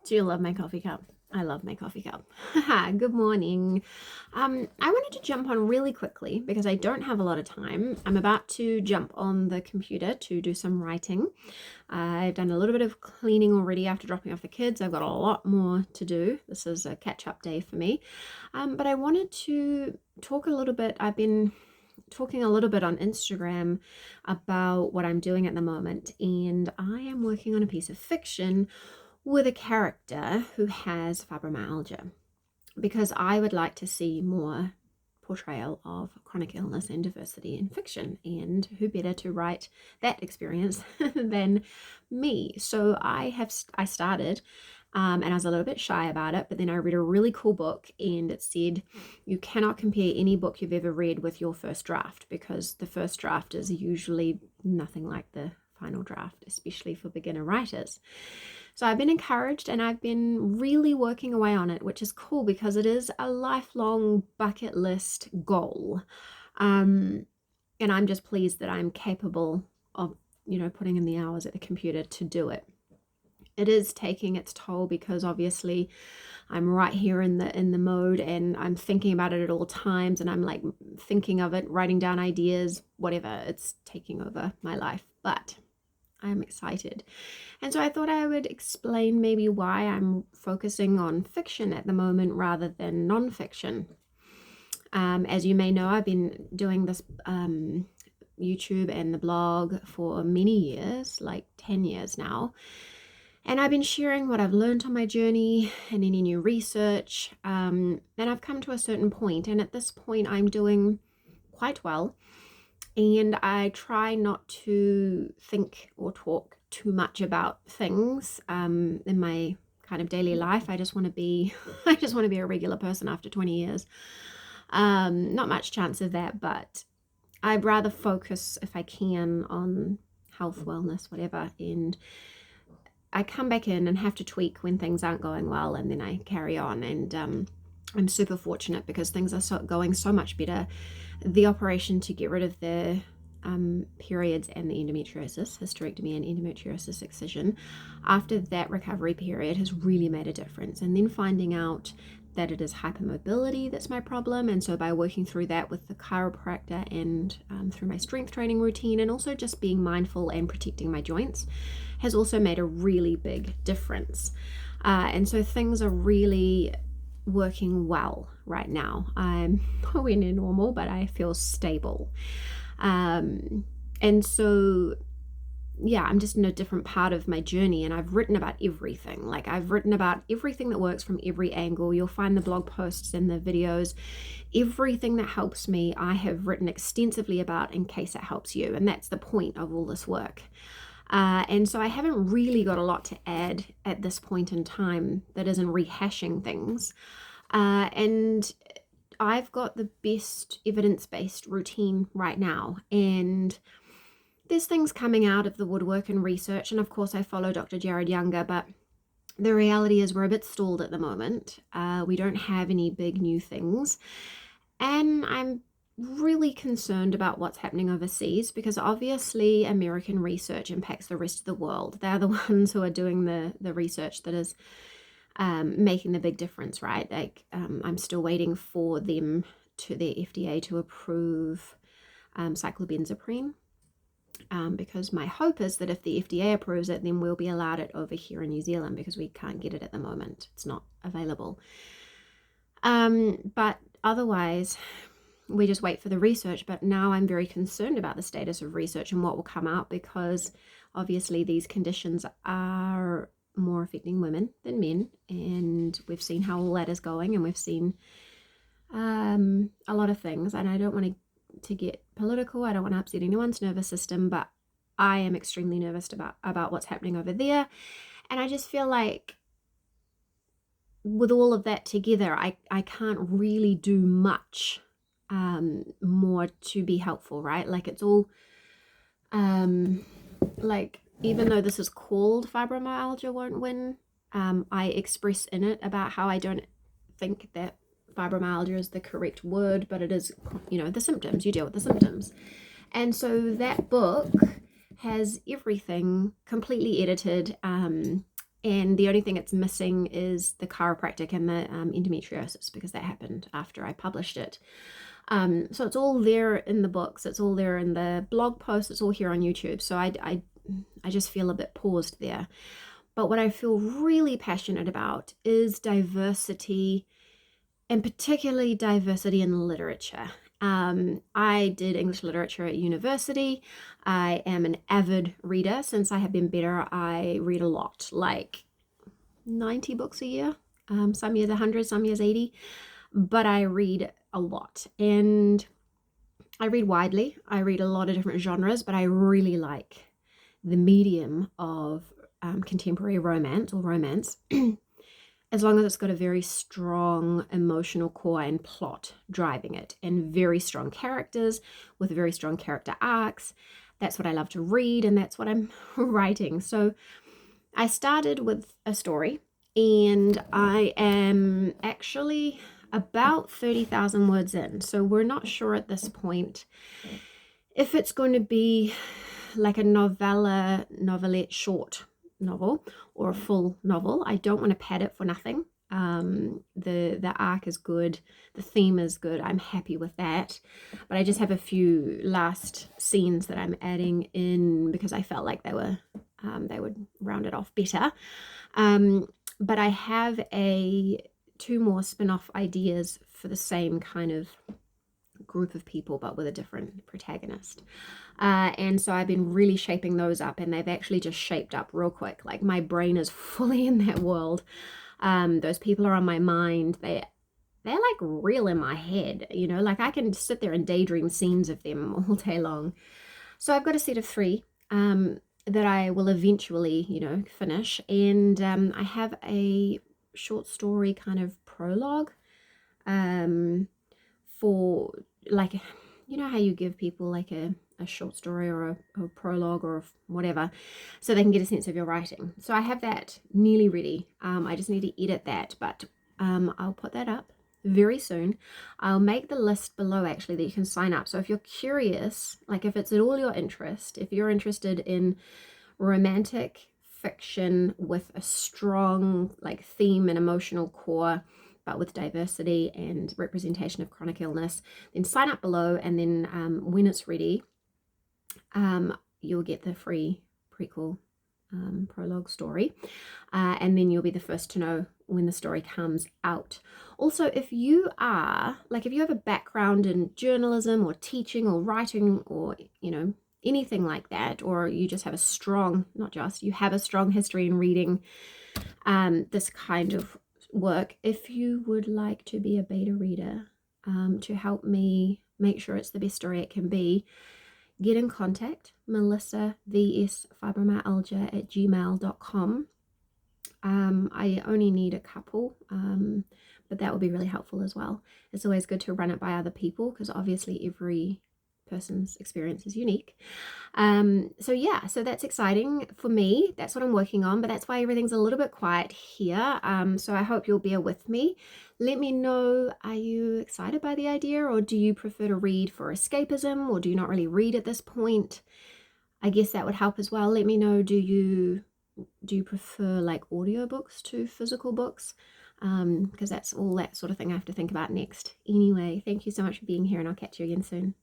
Do you love my coffee cup? I love my coffee cup. Good morning. I wanted to jump on really quickly because I don't have a lot of time. I'm about to jump on the computer to do some writing. I've done a little bit of cleaning already after dropping off the kids. I've got a lot more to do. This is a catch-up day for me. But I wanted to talk a little bit. I've been talking a little bit on Instagram about what I'm doing at the moment, and I am working on a piece of fiction with a character who has fibromyalgia because I would like to see more portrayal of chronic illness and diversity in fiction, and who better to write that experience than me. So I started and I was a little bit shy about it, but then I read a really cool book and it said you cannot compare any book you've ever read with your first draft, because the first draft is usually nothing like the final draft, especially for beginner writers. So I've been encouraged and I've been really working away on it, which is cool because it is a lifelong bucket list goal. And I'm just pleased that I'm capable of, putting in the hours at the computer to do it. It is taking its toll because obviously I'm right here in the mode and I'm thinking about it at all times, and I'm like thinking of it, writing down ideas, whatever. It's taking over my life, but I'm excited. And so I thought I would explain maybe why I'm focusing on fiction at the moment rather than nonfiction. As you may know, I've been doing this YouTube and the blog for many years, like 10 years now. And I've been sharing what I've learned on my journey and any new research. And I've come to a certain point, and at this point I'm doing quite well. And I try not to think or talk too much about things in my kind of daily life. I just want to be a regular person after 20 years. Not much chance of that, but I'd rather focus, if I can, on health, wellness, whatever. And I come back in and have to tweak when things aren't going well, and then I carry on. And I'm super fortunate because things are going so much better. The operation to get rid of the periods and the endometriosis, hysterectomy and endometriosis excision, after that recovery period has really made a difference. And then finding out that it is hypermobility that's my problem, and so by working through that with the chiropractor and through my strength training routine, and also just being mindful and protecting my joints, has also made a really big difference. And so things are really working well right now. I'm nowhere near normal, but I feel stable. And so, yeah, I'm just in a different part of my journey, and I've written about everything. Like, I've written about everything that works from every angle. You'll find the blog posts and the videos. Everything that helps me, I have written extensively about in case it helps you. And that's the point of all this work. And so I haven't really got a lot to add at this point in time that isn't rehashing things. And I've got the best evidence-based routine right now. And there's things coming out of the woodwork and research. And of course, I follow Dr. Jared Younger, but the reality is we're a bit stalled at the moment. We don't have any big new things. And I'm really concerned about what's happening overseas, because obviously American research impacts the rest of the world. They're the ones who are doing the research that is making the big difference, right? Like I'm still waiting for them the FDA to approve cyclobenzaprine, because my hope is that if the FDA approves it, then we'll be allowed it over here in New Zealand, because we can't get it at the moment. It's not available. But otherwise, we just wait for the research. But now I'm very concerned about the status of research and what will come out, because obviously these conditions are more affecting women than men, and we've seen how all that is going, and we've seen a lot of things. And I don't want to get political. I don't want to upset anyone's nervous system, but I am extremely nervous about what's happening over there. And I just feel like with all of that together, I can't really do much more to be helpful, right? Like, it's all like, even though this is called Fibromyalgia Won't Win, I express in it about how I don't think that fibromyalgia is the correct word, but it is, the symptoms. You deal with the symptoms. And so that book has everything completely edited, And the only thing it's missing is the chiropractic and the endometriosis, because that happened after I published it. So it's all there in the books, it's all there in the blog posts, it's all here on YouTube. So I just feel a bit paused there. But what I feel really passionate about is diversity, and particularly diversity in literature. I did English literature at university. I am an avid reader. Since I have been better, I read a lot, like 90 books a year. Some years 100, some years 80. But I read a lot. And I read widely. I read a lot of different genres, but I really like the medium of contemporary romance or romance. As long as it's got a very strong emotional core and plot driving it, and very strong characters with very strong character arcs. That's what I love to read, and that's what I'm writing. So I started with a story, and I am actually about 30,000 words in. So we're not sure at this point if it's going to be like a novelette, short novel, or a full novel. I don't want to pad it for nothing. The arc is good, the theme is good, I'm happy with that, but I just have a few last scenes that I'm adding in because I felt like they would round it off better. But I have two more spin-off ideas for the same kind of group of people, but with a different protagonist. And so I've been really shaping those up, and they've actually just shaped up real quick. Like, my brain is fully in that world. Those people are on my mind. They're like real in my head, you know, like I can sit there and daydream scenes of them all day long. So I've got a set of 3 that I will eventually, finish. And I have a short story kind of prologue for, like, you know how you give people like a short story or a prologue or whatever, so they can get a sense of your writing. So I have that nearly ready. I just need to edit that, but I'll put that up very soon. I'll make the list below actually that you can sign up. So if you're curious, like if it's at all your interest, if you're interested in romantic fiction with a strong like theme and emotional core, but with diversity and representation of chronic illness, then sign up below, and then when it's ready, you'll get the free prequel prologue story, and then you'll be the first to know when the story comes out. Also, if you have a background in journalism or teaching or writing or anything like that, or you just have a strong history in reading this kind of work, if you would like to be a beta reader to help me make sure it's the best story it can be, get in contact, melissavsfibromyalgia@gmail.com. I only need a couple, but that would be really helpful as well. It's always good to run it by other people because obviously every person's experience is unique. So that's exciting for me. That's what I'm working on, but that's why everything's a little bit quiet here. So I hope you'll bear with me. Let me know, are you excited by the idea, or do you prefer to read for escapism, or do you not really read at this point? I guess that would help as well. Let me know, do you prefer like audiobooks to physical books? Because that's all that sort of thing I have to think about next. Anyway, thank you so much for being here, and I'll catch you again soon.